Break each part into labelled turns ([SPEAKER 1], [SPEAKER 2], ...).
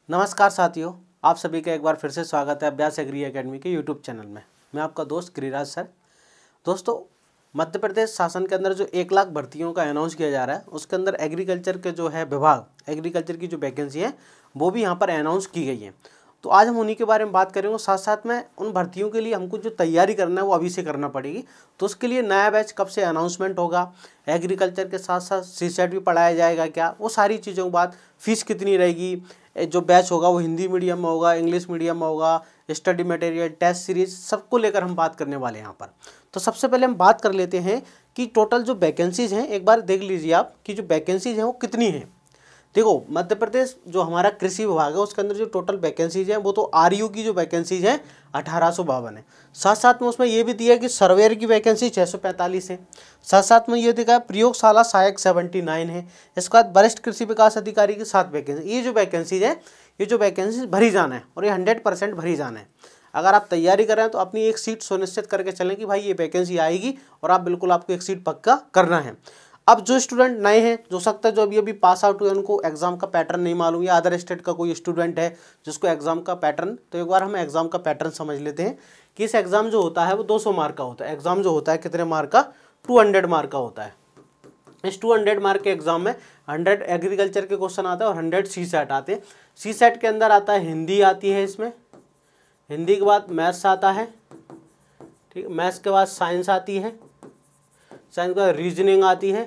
[SPEAKER 1] नमस्कार साथियों, आप सभी का एक बार फिर से स्वागत है अभ्यास एग्री एकेडमी के यूट्यूब चैनल में। मैं आपका दोस्त गिरिराज सर। दोस्तों, मध्य प्रदेश शासन के अंदर जो 1 लाख भर्तियों का अनाउंस किया जा रहा है, उसके अंदर एग्रीकल्चर के जो है विभाग, एग्रीकल्चर की जो वैकेंसी है वो भी यहाँ पर अनाउंस की गई है। तो आज हम उन्हीं के बारे में बात करेंगे। साथ साथ में उन भर्तियों के लिए हमको जो तैयारी करना है वो अभी से करना पड़ेगी। तो उसके लिए नया बैच कब से अनाउंसमेंट होगा, एग्रीकल्चर के साथ साथ सीसेट भी पढ़ाया जाएगा क्या, वो सारी चीज़ों के बाद फीस कितनी रहेगी, जो बैच होगा वो हिंदी मीडियम में होगा, इंग्लिश मीडियम में होगा, स्टडी मटेरियल, टेस्ट सीरीज, सबको लेकर हम बात करने वाले हैं यहाँ पर। तो सबसे पहले हम बात कर लेते हैं कि टोटल जो वैकेंसीज हैं, एक बार देख लीजिए आप कि जो वैकेंसीज हैं वो कितनी हैं। देखो, मध्य प्रदेश जो हमारा कृषि विभाग है उसके अंदर जो टोटल वैकेंसीज हैं वो तो आरयू की जो वैकेंसीज हैं 1852 है। साथ साथ में उसमें ये भी दिया है कि सर्वेयर की वैकेंसी 645 है। साथ साथ में ये दिखा है प्रयोगशाला सहायक 79 है। इसके बाद वरिष्ठ कृषि विकास अधिकारी की 7 वैकेंसी। ये जो वैकेंसीज भरी जाना है और ये 100% भरी जाना है। अगर आप तैयारी कर रहे हैं तो अपनी एक सीट सुनिश्चित करके चलें कि भाई ये वैकेंसी आएगी और आप बिल्कुल आपको एक सीट पक्का करना है। अब जो स्टूडेंट नए हैं, जो सकता है जो अभी पास आउट हुए, उनको एग्जाम का पैटर्न नहीं मालूम, या अदर स्टेट का कोई स्टूडेंट है जिसको एग्जाम का पैटर्न, तो एक बार हम एग्जाम का पैटर्न समझ लेते हैं कि इस एग्जाम जो होता है वो 200 मार्क का होता है। एग्जाम जो होता है कितने मार्क का? 200 मार्क का होता है। इस 200 मार्क के एग्जाम में 100 एग्रीकल्चर के क्वेश्चन आते हैं और 100 सी सेट आते हैं। सी सेट के अंदर आता है हिंदी आती है, इसमें हिंदी के बाद मैथ्स आता है, ठीक है, मैथ्स के बाद साइंस आती है, साइंस के बाद रीजनिंग आती है,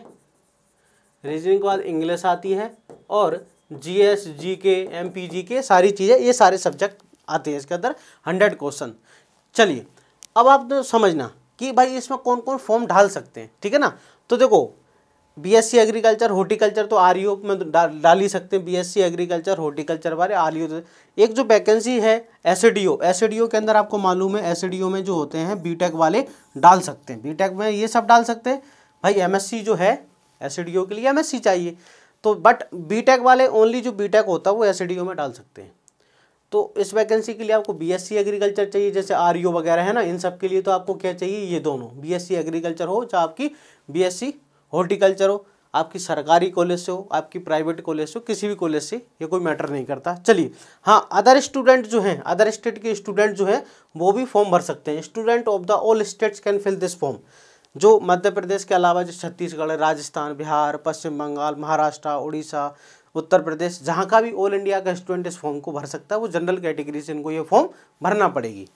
[SPEAKER 1] रीजनिंग के बाद इंग्लिश आती है, और जीएस, जीके, एमपीजीके सारी चीज़ें, ये सारे सब्जेक्ट आते हैं इसके अंदर 100 क्वेश्चन। चलिए, अब आप तो समझना कि भाई इसमें कौन कौन फॉर्म डाल सकते हैं, ठीक है ना। तो देखो, बीएससी एग्रीकल्चर, हॉर्टिकल्चर तो आरयू में डाल ही सकते हैं। बीएससी एग्रीकल्चर, हॉर्टिकल्चर वाले आरयू। एक जो वैकेंसी है एसडीओ के अंदर आपको मालूम है, एसडीओ में जो होते हैं बीटेक वाले डाल सकते हैं। बीटेक में ये सब डाल सकते हैं। भाई एमएससी जो है, एसडीओ के लिए एमएससी चाहिए, तो बट बीटेक वाले ओनली जो बीटेक होता है वो एसडीओ में डाल सकते हैं। तो इस वैकेंसी के लिए आपको बीएससी एग्रीकल्चर चाहिए, जैसे आरयू वगैरह है ना, इन सब के लिए तो आपको क्या चाहिए, ये दोनों, बीएससी एग्रीकल्चर हो चाहे आपकी बीएससी हॉर्टिकल्चर हो, आपकी सरकारी कॉलेज से हो, आपकी प्राइवेट कॉलेज से हो, किसी भी कॉलेज से, ये कोई मैटर नहीं करता। चलिए, हाँ, अदर स्टूडेंट जो हैं, अदर स्टेट के स्टूडेंट जो हैं वो भी फॉर्म भर सकते हैं। Student of the all states can fill this form. जो मध्य प्रदेश के अलावा जो छत्तीसगढ़, राजस्थान, बिहार, पश्चिम बंगाल, महाराष्ट्र, उड़ीसा, उत्तर प्रदेश, जहाँ का भी ऑल इंडिया का स्टूडेंट इस फॉर्म को भर सकता है। वो जनरल कैटेगरी से इनको ये फॉर्म भरना पड़ेगी।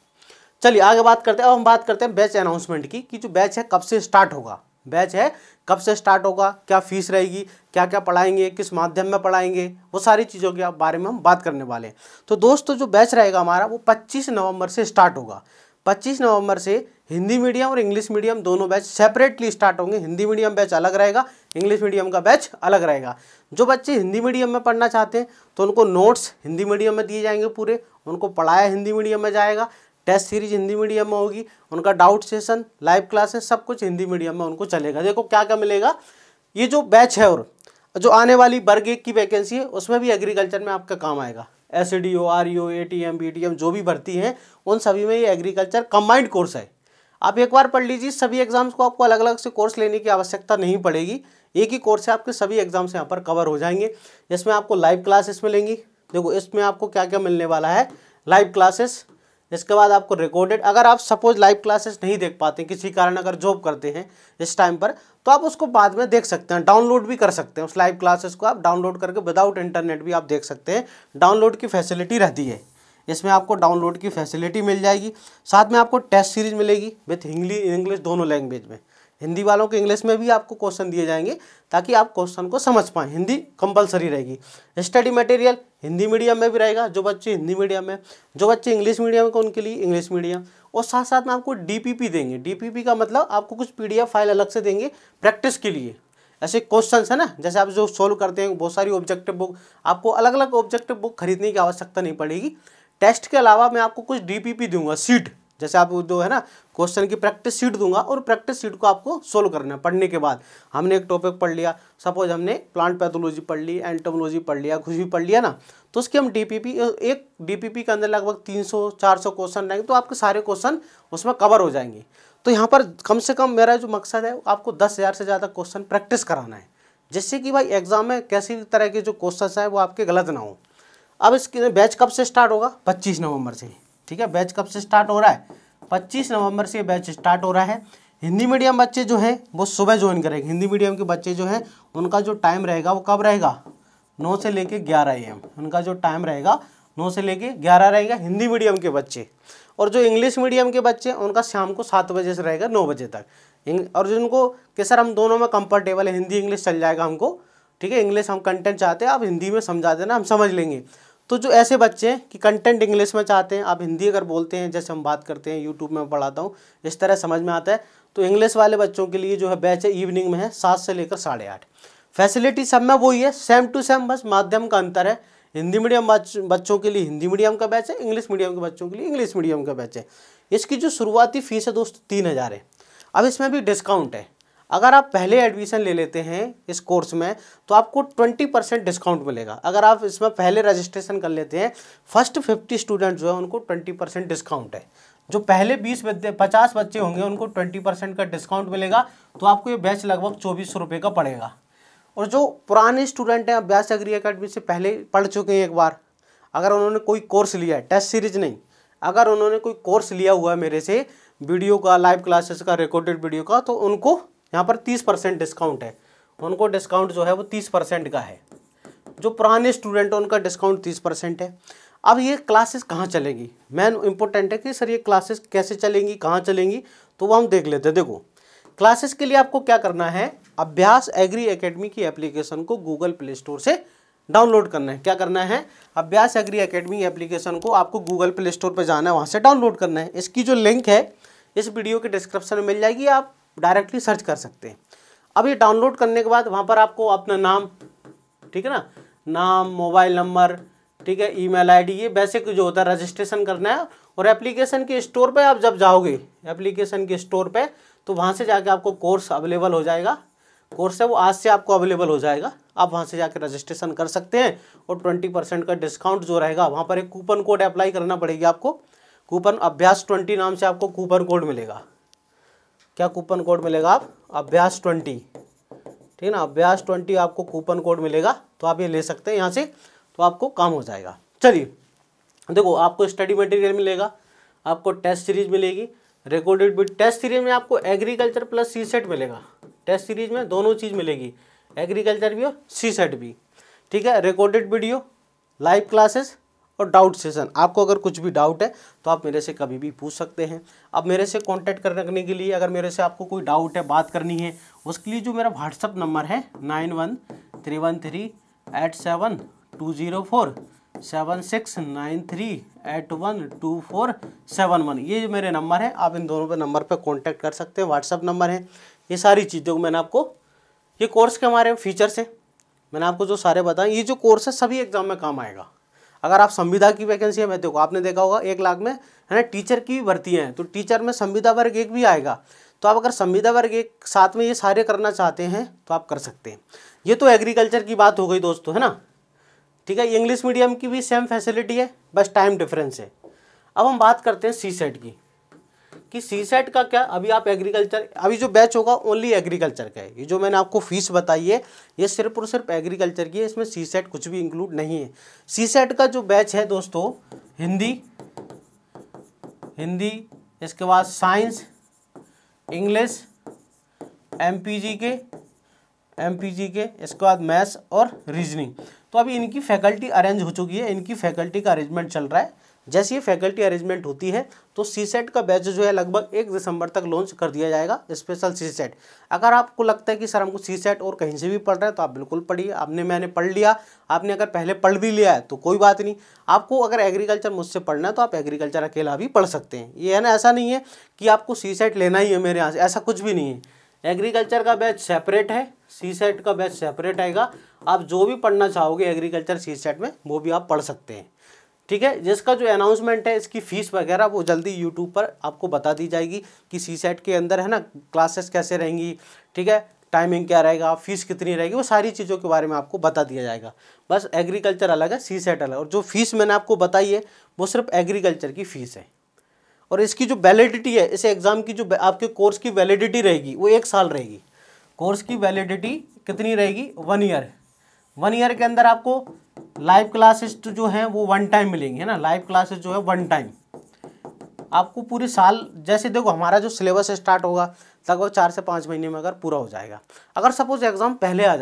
[SPEAKER 1] चलिए आगे बात करते हैं। अब हम बात करते हैं बैच अनाउंसमेंट की, कि जो बैच है कब से स्टार्ट होगा, बैच है कब से स्टार्ट होगा, क्या फीस रहेगी, क्या क्या पढ़ाएंगे, किस माध्यम में पढ़ाएंगे, वो सारी चीज़ों के बारे में हम बात करने वाले हैं। तो दोस्तों, जो बैच रहेगा हमारा वो 25 नवंबर से स्टार्ट होगा। 25 नवंबर से हिंदी मीडियम और इंग्लिश मीडियम दोनों बैच सेपरेटली स्टार्ट होंगे। हिंदी मीडियम बैच अलग रहेगा, इंग्लिश मीडियम का बैच अलग रहेगा। जो बच्चे हिंदी मीडियम में पढ़ना चाहते हैं तो उनको नोट्स हिंदी मीडियम में दिए जाएंगे पूरे, उनको पढ़ाया हिंदी मीडियम में जाएगा, टेस्ट सीरीज हिंदी मीडियम में होगी, उनका डाउट सेशन, लाइव क्लासेस, सब कुछ हिंदी मीडियम में उनको चलेगा। देखो क्या क्या मिलेगा, ये जो बैच है और जो आने वाली वर्ग 1 की वैकेंसी है उसमें भी एग्रीकल्चर में आपका काम आएगा। एसडीओ, आरयू, एटीएम, बीटीएम जो भी भर्ती हैं उन सभी में ये एग्रीकल्चर कंबाइंड कोर्स है। आप एक बार पढ़ लीजिए, सभी एग्जाम्स को आपको अलग अलग से कोर्स लेने की आवश्यकता नहीं पड़ेगी। एक ही कोर्स से आपके सभी एग्जाम्स यहाँ पर कवर हो जाएंगे। इसमें आपको लाइव क्लासेस मिलेंगी। देखो इसमें आपको क्या क्या मिलने वाला है, लाइव क्लासेस, इसके बाद आपको रिकॉर्डेड, अगर आप सपोज लाइव क्लासेस नहीं देख पाते किसी कारण, अगर जॉब करते हैं इस टाइम पर, तो आप उसको बाद में देख सकते हैं, डाउनलोड भी कर सकते हैं। उस लाइव क्लासेस को आप डाउनलोड करके विदाउट इंटरनेट भी आप देख सकते हैं। डाउनलोड की फैसिलिटी रहती है, इसमें आपको डाउनलोड की फैसिलिटी मिल जाएगी। साथ में आपको टेस्ट सीरीज मिलेगी विथ इंग्लिश दोनों लैंग्वेज में। हिंदी वालों को इंग्लिश में भी आपको क्वेश्चन दिए जाएंगे ताकि आप क्वेश्चन को समझ पाएँ। हिंदी कंपलसरी रहेगी। स्टडी मटेरियल हिंदी मीडियम में भी रहेगा, जो बच्चे हिंदी मीडियम में, जो बच्चे इंग्लिश मीडियम को उनके लिए इंग्लिश मीडियम, और साथ साथ में आपको डीपीपी देंगे। डीपीपी का मतलब आपको कुछ पीडीएफ फाइल अलग से देंगे प्रैक्टिस के लिए। ऐसे क्वेश्चंस है ना, जैसे आप जो सोल्व करते हैं, बहुत सारी ऑब्जेक्टिव बुक, आपको अलग अलग ऑब्जेक्टिव बुक खरीदने की आवश्यकता नहीं पड़ेगी। टेस्ट के अलावा मैं आपको कुछ डीपीपी दूंगा, सीट, जैसे आप जो है ना क्वेश्चन की प्रैक्टिस सीट दूंगा, और प्रैक्टिस सीट को आपको सोल्व करना है। पढ़ने के बाद हमने एक टॉपिक पढ़ लिया, सपोज हमने प्लांट पैथोलॉजी पढ़ ली, एंटोमोलॉजी पढ़ लिया, कुछ भी पढ़ लिया ना, तो उसके हम डीपीपी, एक डीपीपी के अंदर लगभग 300-400 क्वेश्चन रहेंगे, तो आपके सारे क्वेश्चन उसमें कवर हो जाएंगे। तो यहाँ पर कम से कम मेरा जो मकसद है आपको 10,000 से ज़्यादा क्वेश्चन प्रैक्टिस कराना है, जिससे कि भाई एग्जाम में किसी भी तरह के जो क्वेश्चन हैं वो आपके गलत ना हो। अब इसके बैच कब से स्टार्ट होगा? 25 नवंबर से। ठीक है, बैच कब से स्टार्ट हो रहा है? 25 नवंबर से बैच स्टार्ट हो रहा है। हिंदी मीडियम बच्चे जो हैं वो सुबह ज्वाइन करेंगे। हिंदी मीडियम के बच्चे जो हैं उनका जो टाइम रहेगा वो कब रहेगा? 9 से लेके 11 AM। उनका जो टाइम रहेगा 9 से लेके 11 रहेगा हिंदी मीडियम के बच्चे। और जो इंग्लिश मीडियम के बच्चे हैं उनका शाम को 7 बजे से रहेगा 9 बजे तक। और जिनको कि सर हम दोनों में कंफर्टेबल है, हिंदी इंग्लिश चल जाएगा हमको, ठीक है, इंग्लिश हम कंटेंट चाहते हैं, आप हिंदी में समझा देना, हम समझ लेंगे। तो जो ऐसे बच्चे हैं कि कंटेंट इंग्लिश में चाहते हैं, आप हिंदी अगर बोलते हैं, जैसे हम बात करते हैं यूट्यूब में पढ़ाता हूँ, इस तरह समझ में आता है, तो इंग्लिश वाले बच्चों के लिए जो है बैच है इवनिंग में है 7 से लेकर 8:30। फैसिलिटी सब में वही है, सेम टू सेम, बस माध्यम का अंतर है। हिंदी मीडियम बच्चों के लिए हिंदी मीडियम का बैच है, इंग्लिश मीडियम के बच्चों के लिए इंग्लिश मीडियम का बैच है। इसकी जो शुरुआती फीस है दोस्तों 3000 है। अब इसमें भी डिस्काउंट है। अगर आप पहले एडमिशन ले लेते हैं इस कोर्स में तो आपको 20% डिस्काउंट मिलेगा। अगर आप इसमें पहले रजिस्ट्रेशन कर लेते हैं, फर्स्ट 50 स्टूडेंट जो है उनको 20% डिस्काउंट है। जो पहले 50 बच्चे होंगे उनको 20% का डिस्काउंट मिलेगा। तो आपको ये बैच लगभग 2400 रुपये का पड़ेगा। और जो पुराने स्टूडेंट हैं, अभ्यास एग्री अकेडमी से पहले पढ़ चुके हैं एक बार, अगर उन्होंने कोई कोर्स लिया है, टेस्ट सीरीज नहीं, अगर उन्होंने कोई कोर्स लिया हुआ है मेरे से वीडियो का, लाइव क्लासेस का, रिकॉर्डेड वीडियो का, तो उनको यहाँ पर 30% डिस्काउंट है। उनको डिस्काउंट जो है वो 30% का है। जो पुराने स्टूडेंट हैं उनका डिस्काउंट 30% है। अब ये क्लासेस कहाँ चलेंगी, मेन इंपॉर्टेंट है कि सर ये क्लासेस कैसे चलेंगी, कहाँ चलेंगी, तो वो हम देख लेते हैं। देखो, क्लासेस के लिए आपको क्या करना है, अभ्यास एग्री अकेडमी की एप्लीकेशन को गूगल प्ले स्टोर से डाउनलोड करना है। क्या करना है, अभ्यास एग्री अकेडमी एप्लीकेशन को आपको गूगल प्ले स्टोर पर जाना है, वहाँ से डाउनलोड करना है। इसकी जो लिंक है इस वीडियो के डिस्क्रिप्शन में मिल जाएगी, आप डायरेक्टली सर्च कर सकते हैं। अब ये डाउनलोड करने के बाद वहाँ पर आपको अपना नाम, ठीक है ना, नाम, मोबाइल नंबर, ठीक है, ईमेल आईडी, ये बेसिक जो होता है रजिस्ट्रेशन करना है। और एप्लीकेशन के स्टोर पे आप जब जाओगे, एप्लीकेशन के स्टोर पे, तो वहाँ से जाके आपको कोर्स अवेलेबल हो जाएगा। कोर्स है वो आज से आपको अवेलेबल हो जाएगा। आप वहाँ से जाकर रजिस्ट्रेशन कर सकते हैं। और 20% का डिस्काउंट जो रहेगा, वहाँ पर एक कूपन कोड अप्लाई करना पड़ेगी आपको। कूपन अभ्यास 20 नाम से आपको कूपन कोड मिलेगा। क्या कूपन कोड मिलेगा? आप अभ्यास 20, ठीक है ना, अभ्यास 20 आपको कूपन कोड मिलेगा। तो आप ये ले सकते हैं यहाँ से, तो आपको काम हो जाएगा। चलिए देखो, आपको स्टडी मटेरियल मिलेगा, आपको टेस्ट सीरीज मिलेगी, रिकॉर्डेड भी। टेस्ट सीरीज में आपको एग्रीकल्चर प्लस CSET मिलेगा। टेस्ट सीरीज में दोनों चीज़ मिलेगी, एग्रीकल्चर भी और CSET भी, ठीक है। रिकॉर्डेड वीडियो, लाइव क्लासेस और डाउट सेशन। आपको अगर कुछ भी डाउट है तो आप मेरे से कभी भी पूछ सकते हैं। अब मेरे से कांटेक्ट करने के लिए, अगर मेरे से आपको कोई डाउट है, बात करनी है, उसके लिए जो मेरा व्हाट्सअप नंबर है 9131872047 7693812471, ये जो मेरे नंबर है, आप इन दोनों पे नंबर पे कांटेक्ट कर सकते हैं। व्हाट्सअप नंबर है। ये सारी चीज़ों को मैंने आपको, ये कोर्स के हमारे फीचर्स हैं, मैंने आपको जो सारे बताए, ये जो कोर्स है सभी एग्जाम में काम आएगा। अगर आप संविदा की वैकेंसी है, मैं देखो आपने देखा होगा 1 लाख में है ना टीचर की भर्ती हैं, तो टीचर में संविदा वर्ग 1 भी आएगा। तो आप अगर संविदा वर्ग 1 साथ में ये सारे करना चाहते हैं तो आप कर सकते हैं। ये तो एग्रीकल्चर की बात हो गई दोस्तों, है ना, ठीक है। इंग्लिश मीडियम की भी सेम फैसिलिटी है, बस टाइम डिफरेंस है। अब हम बात करते हैं CSET की, कि CSET का क्या। अभी आप एग्रीकल्चर, अभी जो बैच होगा ओनली एग्रीकल्चर का है। ये जो मैंने आपको फीस बताई है ये सिर्फ और सिर्फ एग्रीकल्चर की है, इसमें CSET कुछ भी इंक्लूड नहीं है। CSET का जो बैच है दोस्तों, हिंदी, इसके बाद साइंस, इंग्लिश, MPG के, इसके बाद मैथ्स और रीजनिंग। तो अभी इनकी फैकल्टी अरेंज हो चुकी है, इनकी फैकल्टी का अरेंजमेंट चल रहा है। जैसे ये फैकल्टी अरेंजमेंट होती है तो CSET का बैच जो है लगभग 1 दिसंबर तक लॉन्च कर दिया जाएगा, स्पेशल CSET। अगर आपको लगता है कि सर हमको CSET और कहीं से भी पढ़ रहा है तो आप बिल्कुल पढ़िए। मैंने पढ़ लिया, आपने अगर पहले पढ़ भी लिया है तो कोई बात नहीं। आपको अगर एग्रीकल्चर मुझसे पढ़ना है तो आप एग्रीकल्चर अकेला भी पढ़ सकते हैं। ये है ना, ऐसा नहीं है कि आपको CSET लेना ही है मेरे यहाँ से, ऐसा कुछ भी नहीं है। एग्रीकल्चर का बैच सेपरेट है, CSET का बैच सेपरेट आएगा। आप जो भी पढ़ना चाहोगे एग्रीकल्चर CSET में वो भी आप पढ़ सकते हैं, ठीक है। जिसका जो अनाउंसमेंट है, इसकी फ़ीस वगैरह वो जल्दी यूट्यूब पर आपको बता दी जाएगी कि CSET के अंदर है ना क्लासेस कैसे रहेंगी, ठीक है, टाइमिंग क्या रहेगा, फीस कितनी रहेगी, वो सारी चीज़ों के बारे में आपको बता दिया जाएगा। बस एग्रीकल्चर अलग है, CSET अलग है। और जो फीस मैंने आपको बताई है वो सिर्फ एग्रीकल्चर की फ़ीस है। और इसकी जो वैलिडिटी है, इस एग्ज़ाम की जो आपके कोर्स की वैलिडिटी रहेगी वो 1 साल रहेगी। कोर्स की वैलिडिटी कितनी रहेगी? 1 ईयर। 1 ईयर के अंदर आपको लाइव क्लासेस तो जो है वो वन टाइम मिलेंगी, है ना। लाइव क्लासेस जो है वन टाइम आपको पूरे साल, जैसे देखो हमारा जो सिलेबस स्टार्ट होगा लगभग 4 से 5 महीने में अगर पूरा हो जाएगा। अगर सपोज एग्ज़ाम पहले आ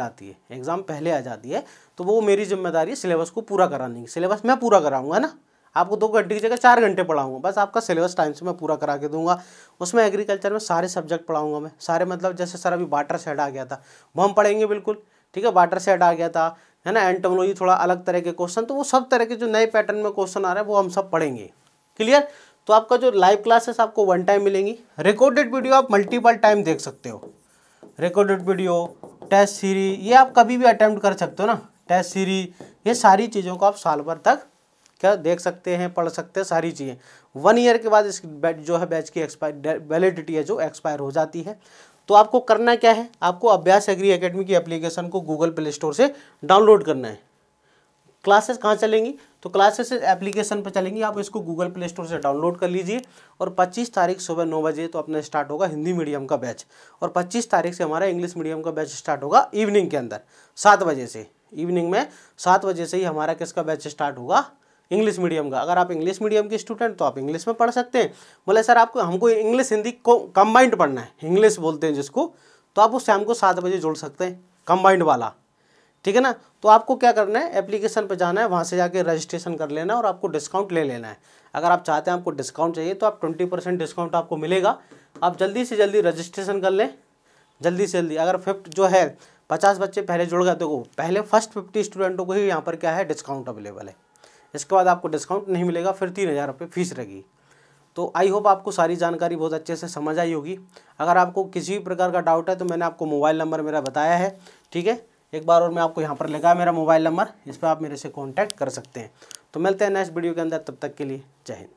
[SPEAKER 1] जाती है तो वो मेरी जिम्मेदारी है सिलेबस को पूरा कराने की। सिलेबस मैं पूरा कराऊंगा ना, आपको 2 घंटे की जगह 4 घंटे पढ़ाऊंगा, बस आपका सिलेबस टाइम से मैं पूरा करा के दूंगा। उसमें एग्रीकल्चर में सारे सब्जेक्ट पढ़ाऊंगा मैं, सारे मतलब जैसे सर अभी वाटर शेड आ गया था वो हम पढ़ेंगे बिल्कुल, ठीक है। वाटर शेड आ गया था, है ना। एंटोमोलॉजी थोड़ा अलग तरह के क्वेश्चन, तो वो सब तरह के जो नए पैटर्न में क्वेश्चन आ रहे हैं वो हम सब पढ़ेंगे। क्लियर। तो आपका जो लाइव क्लासेस आपको वन टाइम मिलेंगी। रिकॉर्डेड वीडियो आप मल्टीपल टाइम देख सकते हो। रिकॉर्डेड वीडियो, टेस्ट सीरीज, ये आप कभी भी अटेम्प्ट कर सकते हो ना। टेस्ट सीरीज, ये सारी चीज़ों को आप साल भर तक क्या देख सकते हैं, पढ़ सकते हैं, सारी चीज़ें। 1 ईयर के बाद इस जो है बैच की वैलिडिटी है जो एक्सपायर हो जाती है। तो आपको करना क्या है, आपको अभ्यास एग्री एकेडमी की एप्लीकेशन को गूगल प्ले स्टोर से डाउनलोड करना है। क्लासेस कहाँ चलेंगी, तो क्लासेस एप्लीकेशन पर चलेंगी, आप इसको गूगल प्ले स्टोर से डाउनलोड कर लीजिए। और 25 तारीख सुबह 9 बजे तो अपना स्टार्ट होगा हिंदी मीडियम का बैच, और 25 तारीख से हमारा इंग्लिश मीडियम का बैच स्टार्ट होगा इवनिंग के अंदर 7 बजे से। इवनिंग में 7 बजे से ही हमारा किसका बैच स्टार्ट होगा, इंग्लिश मीडियम का। अगर आप इंग्लिश मीडियम के स्टूडेंट तो आप इंग्लिश में पढ़ सकते हैं। बोले सर आपको हमको इंग्लिश हिंदी को कंबाइंड पढ़ना है, इंग्लिश बोलते हैं जिसको, तो आप उस शाम को 7 बजे जुड़ सकते हैं कंबाइंड वाला, ठीक है ना। तो आपको क्या करना है, एप्लीकेशन पर जाना है, वहाँ से जाके रजिस्ट्रेशन कर लेना और आपको डिस्काउंट ले लेना है। अगर आप चाहते हैं आपको डिस्काउंट चाहिए तो आप 20% डिस्काउंट आपको मिलेगा। आप जल्दी से जल्दी रजिस्ट्रेशन कर लें, जल्दी से जल्दी। अगर 50 जो है 50 बच्चे पहले जुड़ गए तो पहले फर्स्ट 50 स्टूडेंटों को ही यहाँ पर क्या है डिस्काउंट अवेलेबल है। इसके बाद आपको डिस्काउंट नहीं मिलेगा, फिर 3000 रुपये फीस रहेगी। तो आई होप आपको सारी जानकारी बहुत अच्छे से समझ आई होगी। अगर आपको किसी भी प्रकार का डाउट है तो मैंने आपको मोबाइल नंबर मेरा बताया है, ठीक है। एक बार और मैं आपको यहाँ पर लिखा है मेरा मोबाइल नंबर, इस पर आप मेरे से कांटेक्ट कर सकते हैं। तो मिलते हैं नेक्स्ट वीडियो के अंदर, तब तक के लिए जय हिंद।